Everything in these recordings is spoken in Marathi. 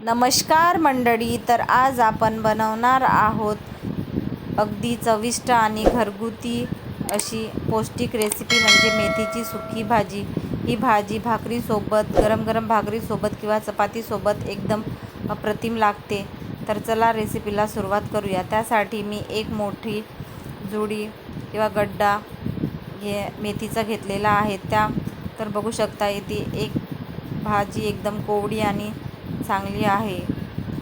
नमस्कार मंडळी, तर आज आपण बनवणार आहोत अगदी चविष्ट आणि घरगुती अशी पौष्टिक रेसिपी म्हणजे मेथीची सुकी भाजी। ही भाजी भाकरीसोबत, गरम गरम भाकरीसोबत किंवा चपातीसोबत एकदम अप्रतिम लागते। तर चला रेसिपीला सुरुवात करूया। त्यासाठी मी एक मोठी जुडी किंवा गड्डा मेथीचा घेतलेला आहे। तर बघू शकता इथे एक भाजी एकदम कोवडी आणि चांगली आहे।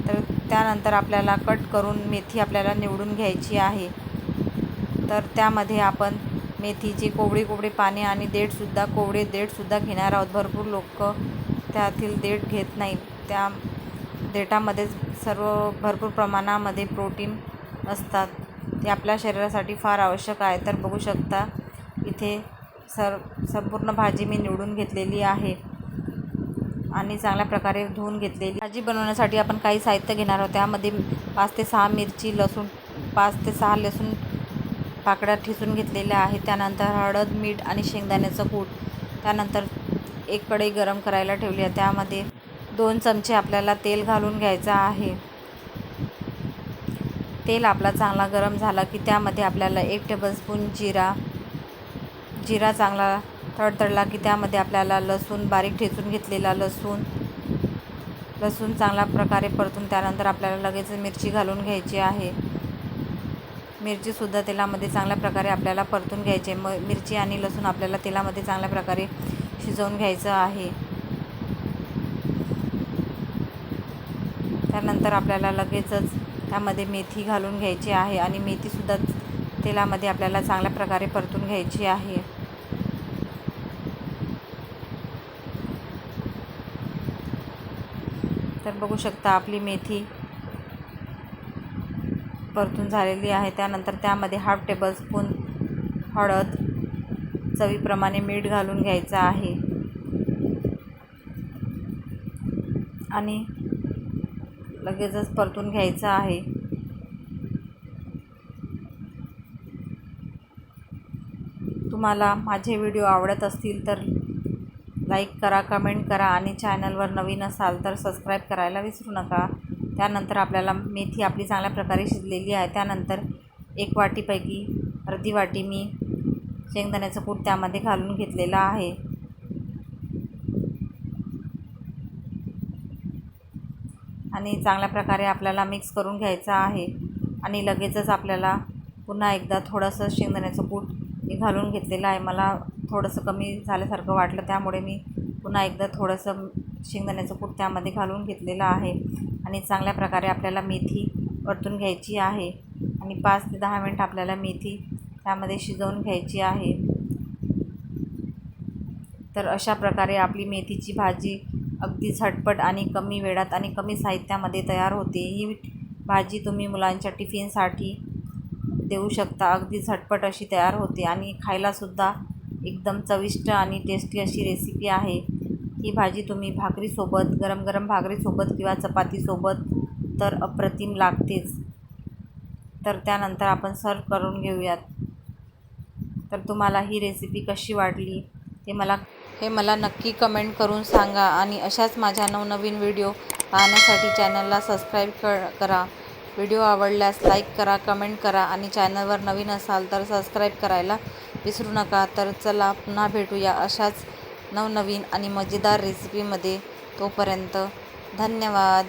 तर त्यानंतर आपल्याला कट करून मेथी आपल्याला निवडून घ्यायची आहे। तर त्यामध्ये आपण मेथीची कोवडी पाने आणि कोवडे देठसुद्धा घेणार आहोत। भरपूर लोक त्यातील देठ घेत नाहीत। त्या देठामध्ये भरपूर प्रमाणामध्ये प्रोटीन असतात, ते आपल्या शरीरासाठी फार आवश्यक आहे। तर बघू शकता इथे संपूर्ण भाजी मी निवडून घेतलेली आहे आणि चांगल्या प्रकारे धुवून घेतलेली। भाजी बनवण्यासाठी आपण काही साहित्य घेणार आहोत। त्यामध्ये 5 ते 6 मिरची, 5 ते 6 लसूण पाकळ्या ठेचून घेतलेल्या आहेत। त्यानंतर हळद, मीठ आणि शेंगदाण्याचं कूट। त्यानंतर एक कढई गरम करायला ठेवली आहे। त्यामध्ये 2 चमचे आपल्याला तेल घालून घ्यायचं आहे। तेल आपला चांगला गरम झाला की त्यामध्ये आपल्याला 1 टेबलस्पून जिरा चांगला तडतडला की त्यामध्ये आपल्याला लसूण, बारीक ठेचून घेतलेला लसूण चांगल्या प्रकारे परतून त्यानंतर आपल्याला लगेच मिरची घालून घ्यायची आहे। मिरचीसुद्धा तेलामध्ये चांगल्या प्रकारे आपल्याला परतून घ्यायचे। मिरची आणि लसूण आपल्याला तेलामध्ये चांगल्या प्रकारे शिजवून घ्यायचं आहे। त्यानंतर आपल्याला लगेचच त्यामध्ये मेथी घालून घ्यायची आहे आणि मेथीसुद्धा तेलामध्ये आपल्याला चांगल्या प्रकारे परतून घ्यायची आहे। तर बघू शकता आपली मेथी परतून झालेली आहे। त्यानंतर त्यामध्ये 1/2 टेबलस्पून हळद, चवीप्रमाणे मीठ घालून घ्यायचं आहे आणि लगेचच परतून घ्यायचं आहे। तुम्हाला माझे व्हिडिओ आवडत असतील तर लाईक करा, कमेंट करा आणि चॅनलवर नवीन असाल तर सबस्क्राईब करायला विसरू नका। त्यानंतर आपल्याला मेथी आपली चांगल्या प्रकारे शिजलेली आहे। त्यानंतर 1 वाटीपैकी अर्धी वाटी मी शेंगदाण्याचं कूट त्यामध्ये घालून घेतलेला आहे आणि चांगल्या प्रकारे आपल्याला मिक्स करून घ्यायचं आहे। आणि लगेचच आपल्याला पुन्हा एकदा थोडंसं शेंगदाण्याचं कूट घालून घेतलेलं आहे। मला थोडंसं कमी झाल्यासारखं वाटलं, त्यामुळे मी पुन्हा एकदा थोडंसं शेंगदाण्याचं कूट त्यामध्ये घालून घेतलेलं आहे आणि चांगल्या प्रकारे आपल्याला मेथी परतून घ्यायची आहे आणि 5 ते 10 मिनिट आपल्याला मेथी त्यामध्ये शिजवून घ्यायची आहे। तर अशा प्रकारे आपली मेथीची भाजी अगदी झटपट आणि कमी वेळात आणि कमी साहित्यामध्ये तयार होते। ही भाजी तुम्ही मुलांच्या टिफिनसाठी देऊ शकता। अगदी झटपट अशी तयार होते आणि खायलासुद्धा एकदम चविष्ट आणि टेस्टी अशी रेसिपी आहे। ही भाजी तुम्ही भाकरीसोबत, गरम गरम भाकरीसोबत किंवा चपातीसोबत तर अप्रतिम लागतेच। तर त्यानंतर आपण सर्व करून घेऊयात। तर तुम्हाला ही रेसिपी कशी वाटली हे मला नक्की कमेंट करून सांगा आणि अशाच माझ्या नवनवीन व्हिडिओ पाहण्यासाठी चॅनलला सबस्क्राईब करा। व्हिडिओ आवडल्यास लाईक करा, कमेंट करा आणि चॅनलवर नवीन असाल तर सबस्क्राईब करायला विसरू नका। तर चला पुन्हा भेटूया अशाच नवनवीन आणि मजेदार रेसिपीमध्ये। तोपर्यंत धन्यवाद।